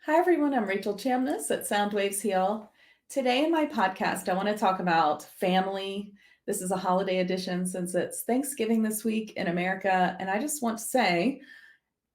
Hi, everyone. I'm Rachel Chamness at Soundwaves Heal. Today in my podcast, I want to talk about family. This is a holiday edition since it's Thanksgiving this week in America. And I just want to say,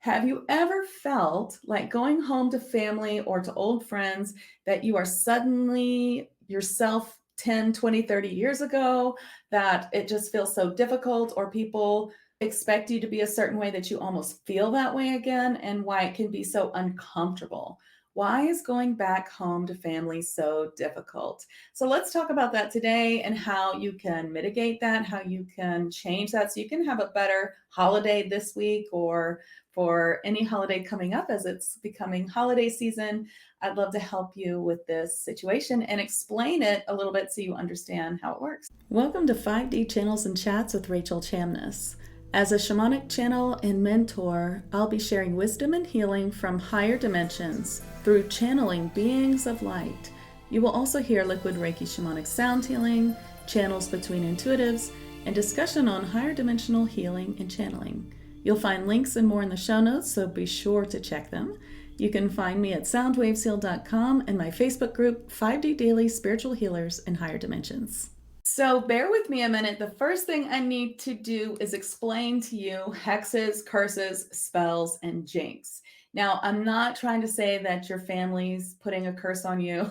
have you ever felt like going home to family or to old friends that you are suddenly yourself 10, 20, 30 years ago, that it just feels so difficult, or people expect you to be a certain way that you almost feel that way again, and why it can be so uncomfortable? Why is going back home to family so difficult? So let's talk about that today and how you can mitigate that, how you can change that so you can have a better holiday this week or for any holiday coming up as it's becoming holiday season. I'd love to help you with this situation and explain it a little bit so you understand how it works. Welcome to 5D Channels and Chats with Rachel Chamness. As a shamanic channel and mentor, I'll be sharing wisdom and healing from higher dimensions through channeling beings of light. You will also hear liquid Reiki shamanic sound healing, channels between intuitives, and discussion on higher dimensional healing and channeling. You'll find links and more in the show notes, so be sure to check them. You can find me at soundwavesheal.com and my Facebook group, 5D Daily Spiritual Healers in Higher Dimensions. So bear with me a minute. The first thing I need to do is explain to you hexes, curses, spells, and jinx. Now, I'm not trying to say that your family's putting a curse on you.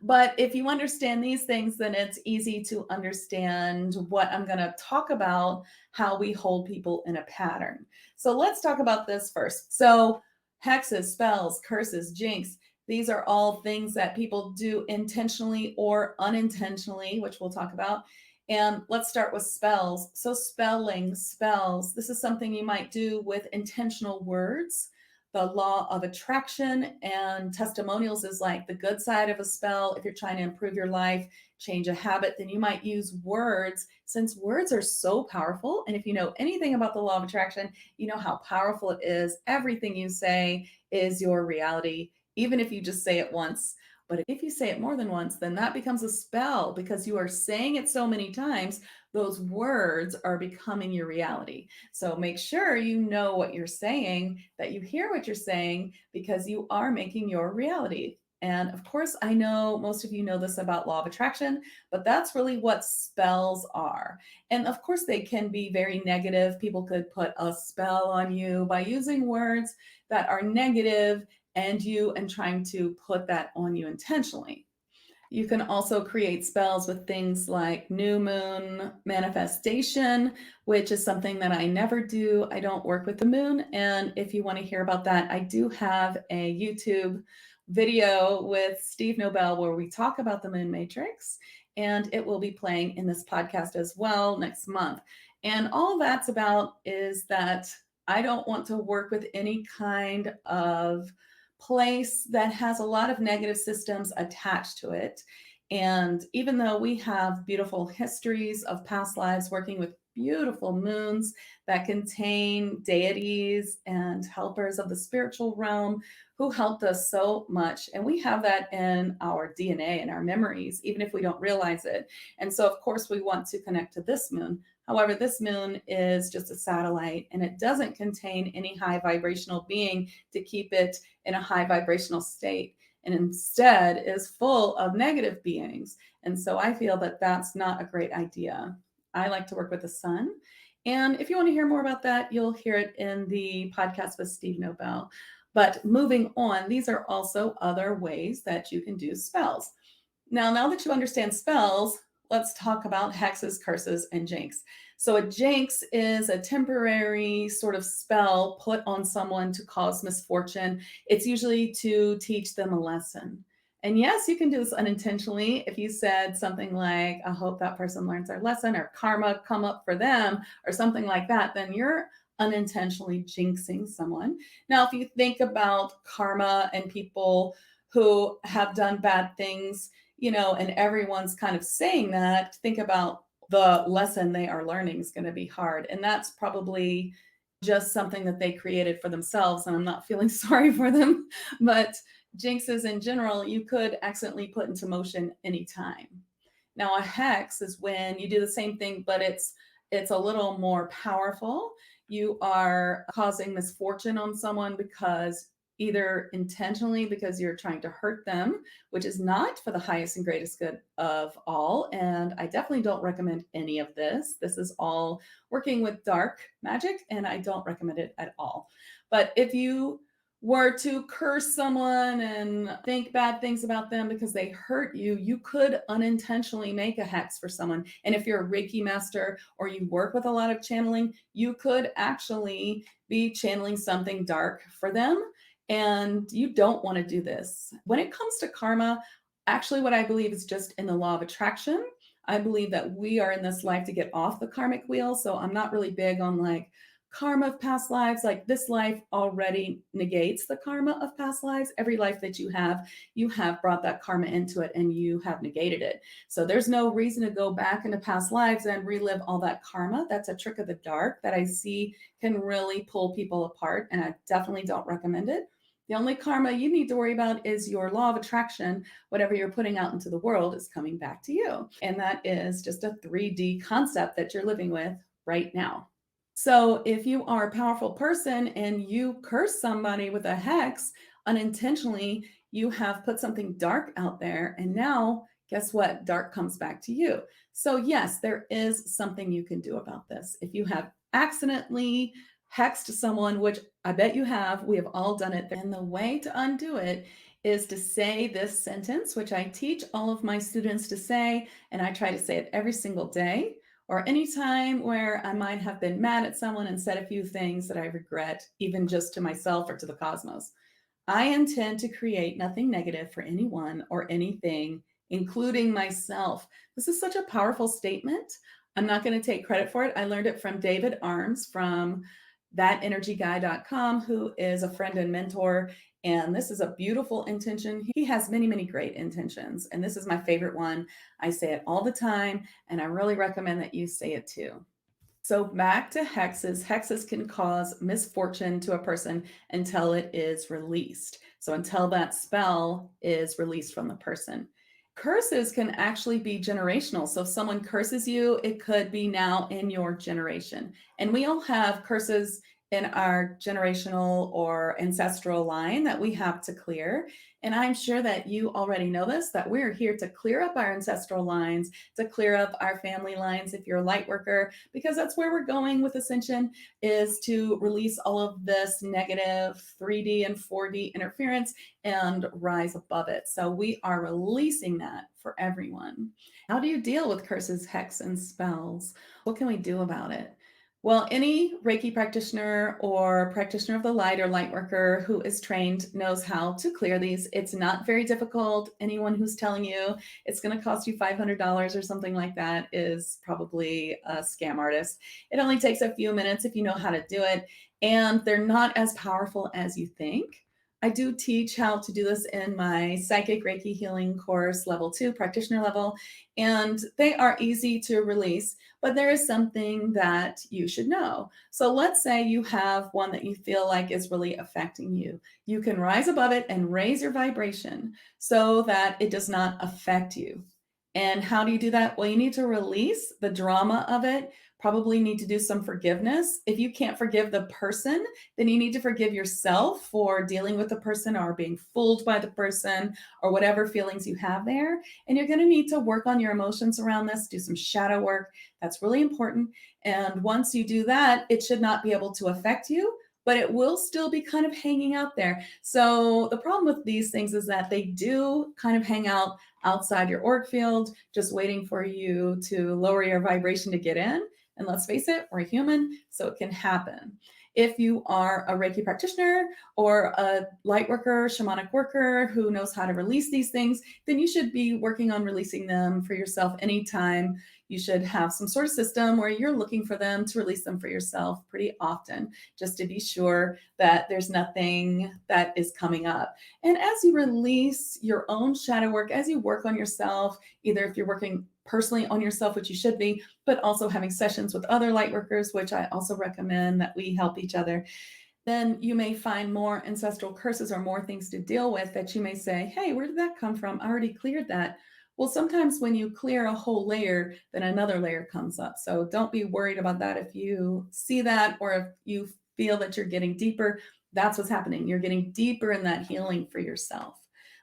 But if you understand these things, then it's easy to understand what I'm going to talk about, how we hold people in a pattern. So let's talk about this first. So hexes, spells, curses, jinx, these are all things that people do intentionally or unintentionally, which we'll talk about. And let's start with spells. So spelling, spells, this is something you might do with intentional words. The law of attraction and testimonials is like the good side of a spell. If you're trying to improve your life, change a habit, then you might use words, since words are so powerful. And if you know anything about the law of attraction, you know how powerful it is. Everything you say is your reality, even if you just say it once. But if you say it more than once, then that becomes a spell because you are saying it so many times, those words are becoming your reality. So make sure you know what you're saying, that you hear what you're saying, because you are making your reality. And of course, I know most of you know this about law of attraction, but that's really what spells are. And of course, they can be very negative. People could put a spell on you by using words that are negative and trying to put that on you intentionally. You can also create spells with things like new moon manifestation, which is something that I never do. I don't work with the moon. And if you want to hear about that, I do have a YouTube video with Steve Nobel where we talk about the moon matrix, and it will be playing in this podcast as well next month. And all that's about is that I don't want to work with any kind of place that has a lot of negative systems attached to it. And even though we have beautiful histories of past lives working with beautiful moons that contain deities and helpers of the spiritual realm who helped us so much, and we have that in our DNA and our memories, even if we don't realize it. And so, of course, we want to connect to this moon. However, this moon is just a satellite and it doesn't contain any high vibrational being to keep it in a high vibrational state, and instead is full of negative beings. And so I feel that that's not a great idea. I like to work with the sun. And if you want to hear more about that, you'll hear it in the podcast with Steve Nobel. But moving on, these are also other ways that you can do spells. Now that you understand spells, let's talk about hexes, curses, and jinx. So a jinx is a temporary sort of spell put on someone to cause misfortune. It's usually to teach them a lesson. And yes, you can do this unintentionally. If you said something like, I hope that person learns their lesson, or karma come up for them, or something like that, then you're unintentionally jinxing someone. Now, if you think about karma and people who have done bad things, and everyone's kind of saying that, think about the lesson they are learning is going to be hard. And that's probably just something that they created for themselves. And I'm not feeling sorry for them, but jinxes in general, you could accidentally put into motion anytime. Now, a hex is when you do the same thing, but it's a little more powerful. You are causing misfortune on someone because either intentionally because you're trying to hurt them, which is not for the highest and greatest good of all. And I definitely don't recommend any of this. This is all working with dark magic, and I don't recommend it at all. But if you were to curse someone and think bad things about them because they hurt you, you could unintentionally make a hex for someone. And if you're a Reiki master or you work with a lot of channeling, you could actually be channeling something dark for them. And you don't want to do this. When it comes to karma, actually, what I believe is just in the law of attraction. I believe that we are in this life to get off the karmic wheel. So I'm not really big on like karma of past lives. Like this life already negates the karma of past lives. Every life that you have brought that karma into it and you have negated it. So there's no reason to go back into past lives and relive all that karma. That's a trick of the dark that I see can really pull people apart. And I definitely don't recommend it. The only karma you need to worry about is your law of attraction. Whatever you're putting out into the world is coming back to you. And that is just a 3D concept that you're living with right now. So if you are a powerful person and you curse somebody with a hex unintentionally, you have put something dark out there. And now, guess what? Dark comes back to you. So, yes, there is something you can do about this. If you have accidentally hexed someone, which I bet you have, we have all done it. And the way to undo it is to say this sentence, which I teach all of my students to say, and I try to say it every single day or any time where I might have been mad at someone and said a few things that I regret, even just to myself or to the cosmos. I intend to create nothing negative for anyone or anything, including myself. This is such a powerful statement. I'm not going to take credit for it. I learned it from David Arms from thatenergyguy.com, who is a friend and mentor. And this is a beautiful intention. He has many, many great intentions. And this is my favorite one. I say it all the time, and I really recommend that you say it too. So back to hexes. Hexes can cause misfortune to a person until it is released. So until that spell is released from the person. Curses can actually be generational. So if someone curses you, it could be now in your generation. And we all have curses in our generational or ancestral line that we have to clear. And I'm sure that you already know this, that we're here to clear up our ancestral lines, to clear up our family lines if you're a light worker, because that's where we're going with Ascension, is to release all of this negative 3D and 4D interference and rise above it. So we are releasing that for everyone. How do you deal with curses, hex, and spells? What can we do about it? Well, any Reiki practitioner or practitioner of the light or light worker who is trained knows how to clear these. It's not very difficult. Anyone who's telling you it's going to cost you $500 or something like that is probably a scam artist. It only takes a few minutes if you know how to do it, and they're not as powerful as you think. I do teach how to do this in my Psychic Reiki Healing course, level 2, practitioner level, and they are easy to release, but there is something that you should know. So let's say you have one that you feel like is really affecting you. You can rise above it and raise your vibration so that it does not affect you. And how do you do that? Well, you need to release the drama of it, probably need to do some forgiveness. If you can't forgive the person, then you need to forgive yourself for dealing with the person or being fooled by the person or whatever feelings you have there. And you're going to need to work on your emotions around this, do some shadow work. That's really important. And once you do that, it should not be able to affect you, but it will still be kind of hanging out there. So the problem with these things is that they do kind of hang out outside your auric field, just waiting for you to lower your vibration to get in. And let's face it, we're human, so it can happen. If you are a Reiki practitioner or a light worker, shamanic worker who knows how to release these things, then you should be working on releasing them for yourself anytime. You should have some sort of system where you're looking for them to release them for yourself pretty often, just to be sure that there's nothing that is coming up. And as you release your own shadow work, as you work on yourself, either if you're working personally on yourself, which you should be, but also having sessions with other light workers, which I also recommend that we help each other, then you may find more ancestral curses or more things to deal with that you may say, hey, where did that come from? I already cleared that. Well, sometimes when you clear a whole layer, then another layer comes up. So don't be worried about that. If you see that or if you feel that you're getting deeper, That's what's happening. You're getting deeper in that healing for yourself.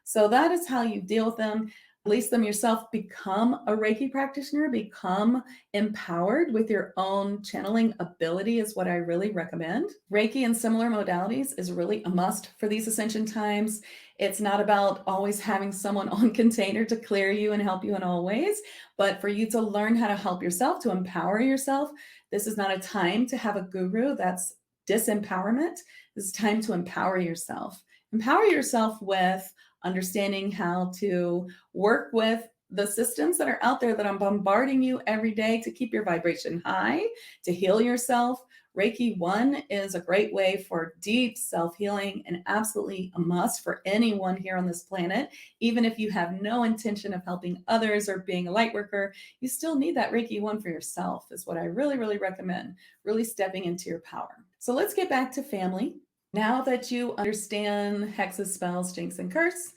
So that is how you deal with them. Release them yourself, become a Reiki practitioner, become empowered with your own channeling ability, is what I really recommend. Reiki and similar modalities is really a must for these ascension times. It's not about always having someone on container to clear you and help you in all ways, but for you to learn how to help yourself, to empower yourself. This is not a time to have a guru. That's disempowerment. This is time to empower yourself. Empower yourself with understanding how to work with the systems that are out there that are bombarding you every day to keep your vibration high, to heal yourself. Reiki 1 is a great way for deep self-healing and absolutely a must for anyone here on this planet. Even if you have no intention of helping others or being a light worker, you still need that Reiki 1 for yourself, is what I really, really recommend, really stepping into your power. So let's get back to family. Now that you understand hexes, spells, jinx, and curse,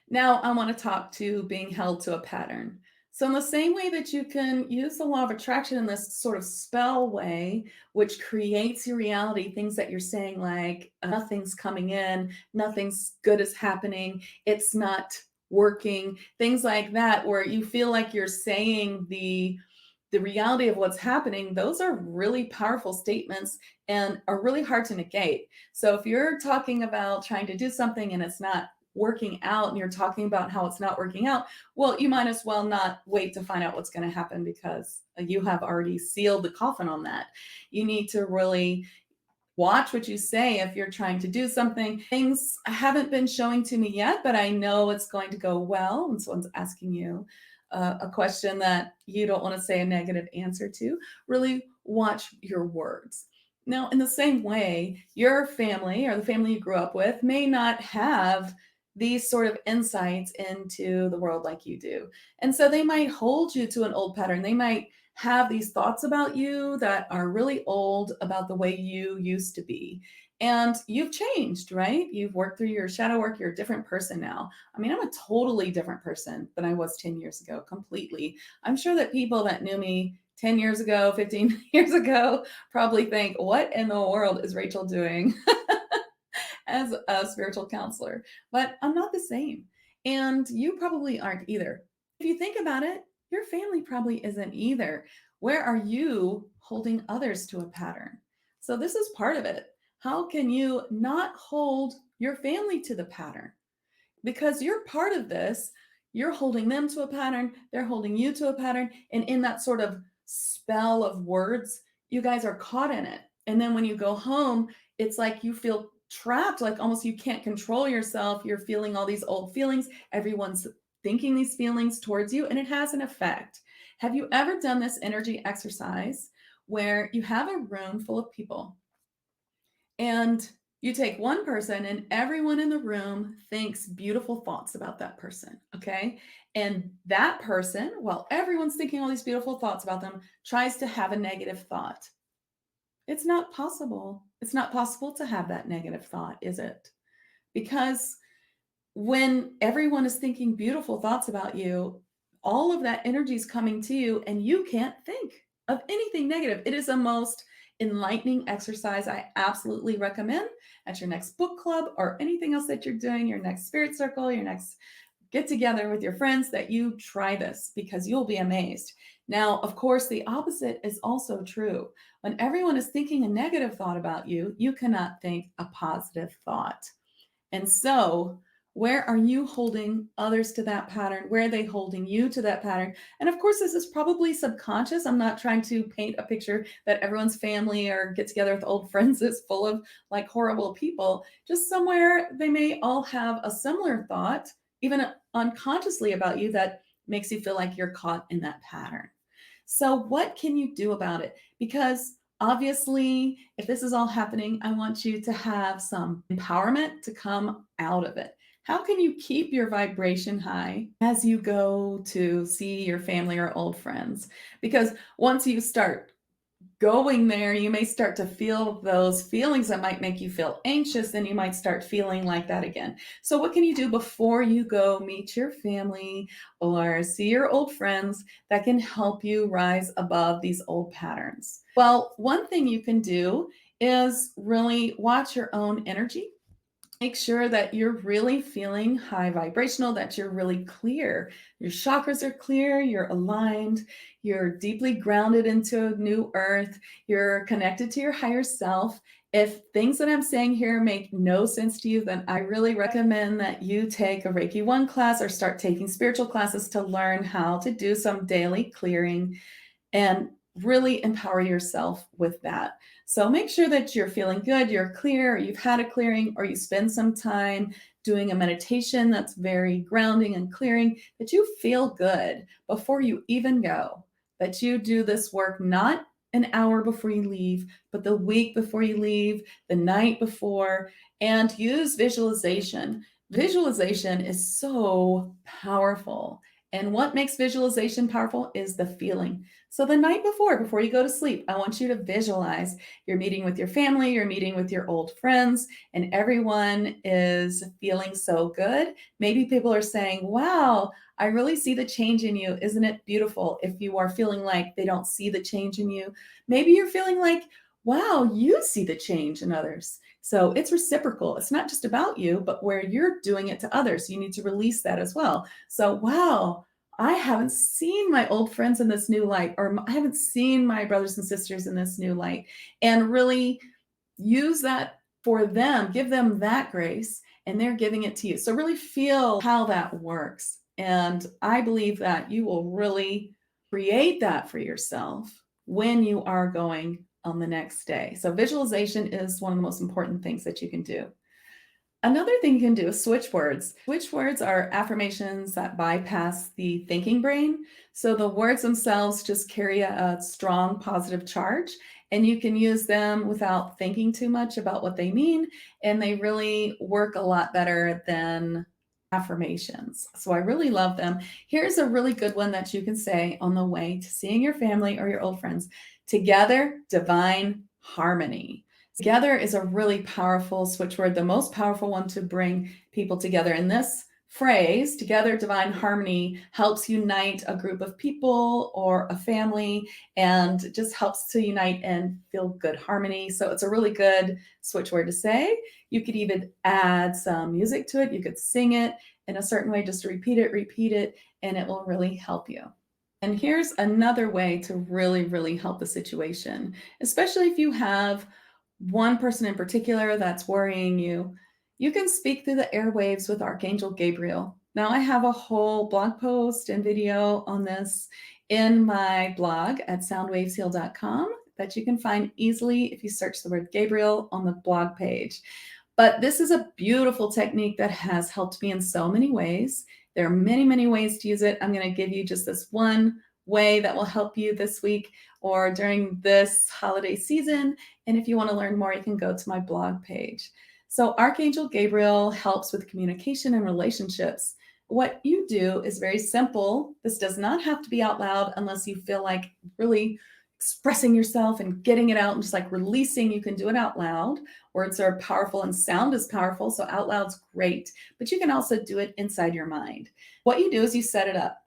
now I want to talk to being held to a pattern. So in the same way that you can use the law of attraction in this sort of spell way, which creates your reality, things that you're saying like nothing's coming in, nothing's good is happening, it's not working, things like that, where you feel like you're saying the reality of what's happening, those are really powerful statements and are really hard to negate. So if you're talking about trying to do something and it's not working out and you're talking about how it's not working out, well, you might as well not wait to find out what's going to happen because you have already sealed the coffin on that. You need to really watch what you say if you're trying to do something. Things haven't been showing to me yet, but I know it's going to go well. And someone's asking you a question that you don't want to say a negative answer to. Really watch your words. Now, in the same way, your family or the family you grew up with may not have these sort of insights into the world like you do. And so they might hold you to an old pattern. They might have these thoughts about you that are really old about the way you used to be. And you've changed, right? You've worked through your shadow work. You're a different person now. I mean, I'm a totally different person than I was 10 years ago, completely. I'm sure that people that knew me 10 years ago, 15 years ago, probably think, what in the world is Rachel doing as a spiritual counselor? But I'm not the same. And you probably aren't either. If you think about it, your family probably isn't either. Where are you holding others to a pattern? So, this is part of it. How can you not hold your family to the pattern? Because you're part of this, you're holding them to a pattern, they're holding you to a pattern. And in that sort of spell of words, you guys are caught in it. And then when you go home, it's like you feel trapped, like almost you can't control yourself. You're feeling all these old feelings. Everyone's thinking these feelings towards you, and it has an effect. Have you ever done this energy exercise where you have a room full of people and you take one person and everyone in the room thinks beautiful thoughts about that person, okay? And that person, while everyone's thinking all these beautiful thoughts about them, tries to have a negative thought. It's not possible. It's not possible to have that negative thought, is it? Because when everyone is thinking beautiful thoughts about you, all of that energy is coming to you and you can't think of anything negative. It is the most enlightening exercise I absolutely recommend at your next book club or anything else that you're doing, your next spirit circle, your next get together with your friends, that you try this because you'll be amazed. Now, of course, the opposite is also true. When everyone is thinking a negative thought about you, you cannot think a positive thought. And so, where are you holding others to that pattern? Where are they holding you to that pattern? And of course, this is probably subconscious. I'm not trying to paint a picture that everyone's family or get together with old friends is full of like horrible people. Just somewhere they may all have a similar thought, even unconsciously about you, that makes you feel like you're caught in that pattern. So, what can you do about it? Because obviously, if this is all happening, I want you to have some empowerment to come out of it. How can you keep your vibration high as you go to see your family or old friends? Because once you start going there, you may start to feel those feelings that might make you feel anxious, and you might start feeling like that again. So, what can you do before you go meet your family or see your old friends that can help you rise above these old patterns? Well, one thing you can do is really watch your own energy. Make sure that you're really feeling high vibrational, that you're really clear. Your chakras are clear, you're aligned, you're deeply grounded into new earth, you're connected to your higher self. If things that I'm saying here make no sense to you, then I really recommend that you take a Reiki 1 class or start taking spiritual classes to learn how to do some daily clearing and really empower yourself with that. So make sure that you're feeling good, you're clear, or you've had a clearing, or you spend some time doing a meditation that's very grounding and clearing, that you feel good before you even go, that you do this work not an hour before you leave, but the week before you leave, the night before, and use visualization. Visualization is so powerful. And what makes visualization powerful is the feeling. So the night before you go to sleep, I want you to visualize you're meeting with your family, you're meeting with your old friends, and everyone is feeling so good. Maybe people are saying, wow, I really see the change in you. Isn't it beautiful? If you are feeling like they don't see the change in you, maybe you're feeling like, wow, you see the change in others. So it's reciprocal. It's not just about you, but where you're doing it to others. You need to release that as well. So, wow, I haven't seen my old friends in this new light, or I haven't seen my brothers and sisters in this new light, and really use that for them, give them that grace, and they're giving it to you. So, really feel how that works. And I believe that you will really create that for yourself when you are going on the next day. So, visualization is one of the most important things that you can do. Another thing you can do is switch words. Switch words are affirmations that bypass the thinking brain. So the words themselves just carry a strong positive charge, and you can use them without thinking too much about what they mean. And they really work a lot better than affirmations. So I really love them. Here's a really good one that you can say on the way to seeing your family or your old friends. Together, divine harmony. Together is a really powerful switch word, the most powerful one to bring people together. And this phrase, together, divine harmony, helps unite a group of people or a family, and just helps to unite and feel good harmony. So it's a really good switch word to say. You could even add some music to it. You could sing it in a certain way, just repeat it, and it will really help you. And here's another way to really, really help the situation, especially if you have one person in particular that's worrying you. You can speak through the airwaves with Archangel Gabriel. Now, I have a whole blog post and video on this in my blog at soundwavesheal.com that you can find easily if you search the word Gabriel on the blog page. But this is a beautiful technique that has helped me in so many ways. There are many, many ways to use it. I'm going to give you just this one way that will help you this week or during this holiday season. And if you want to learn more, you can go to my blog page. So Archangel Gabriel helps with communication and relationships. What you do is very simple. This does not have to be out loud unless you feel like really expressing yourself and getting it out and just like releasing. You can do it out loud. Words are powerful and sound is powerful, so out loud's great, but you can also do it inside your mind. What you do is you set it up.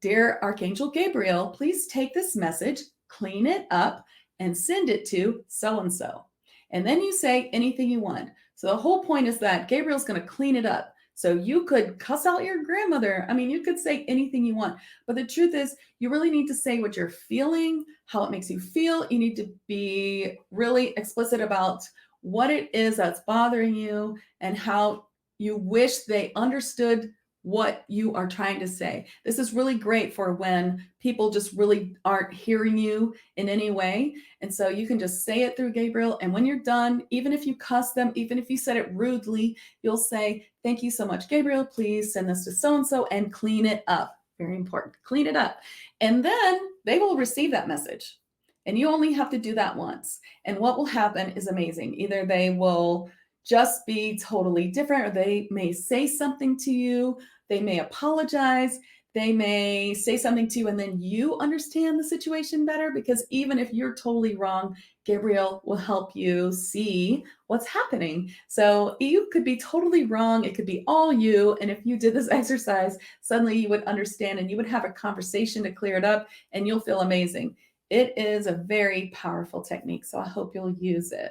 Dear Archangel Gabriel, please take this message, clean it up, and send it to so-and-so. And then you say anything you want. So the whole point is that Gabriel's going to clean it up. So you could cuss out your grandmother. I mean, you could say anything you want. But the truth is, you really need to say what you're feeling, how it makes you feel. You need to be really explicit about what it is that's bothering you and how you wish they understood what you are trying to say. This is really great for when people just really aren't hearing you in any way. And so you can just say it through Gabriel. And when you're done, even if you cuss them, even if you said it rudely, you'll say, thank you so much, Gabriel. Please send this to so-and-so and clean it up. Very important. Clean it up. And then they will receive that message. And you only have to do that once. And what will happen is amazing. Either they will just be totally different, or they may say something to you. They may apologize. They may say something to you, and then you understand the situation better, because even if you're totally wrong, Gabriel will help you see what's happening. So you could be totally wrong. It could be all you. And if you did this exercise, suddenly you would understand and you would have a conversation to clear it up, and you'll feel amazing. It is a very powerful technique, so I hope you'll use it.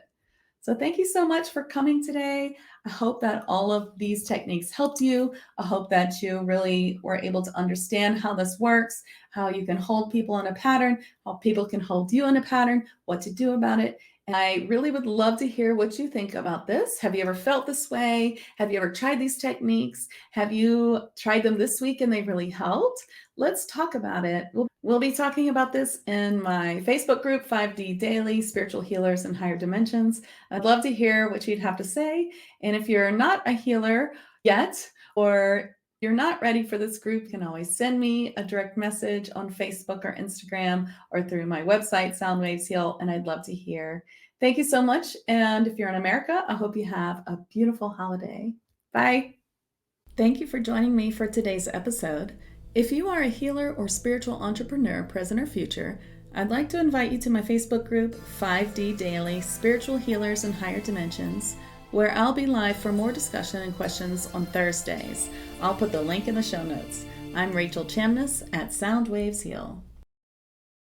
So thank you so much for coming today. I hope that all of these techniques helped you. I hope that you really were able to understand how this works, how you can hold people in a pattern, how people can hold you in a pattern, what to do about it. And I really would love to hear what you think about this. Have you ever felt this way? Have you ever tried these techniques? Have you tried them this week and they really helped? Let's talk about it. We'll be talking about this in my Facebook group, 5D Daily Spiritual Healers in Higher Dimensions. I'd love to hear what you'd have to say. And if you're not a healer yet, or you're not ready for this group, you can always send me a direct message on Facebook or Instagram or through my website, Soundwaves Heal, and I'd love to hear. Thank you so much. And if you're in America, I hope you have a beautiful holiday. Bye. Thank you for joining me for today's episode. If you are a healer or spiritual entrepreneur, present or future, I'd like to invite you to my Facebook group, 5D Daily Spiritual Healers in Higher Dimensions, where I'll be live for more discussion and questions on Thursdays. I'll put the link in the show notes. I'm Rachel Chamness at Soundwaves Heal.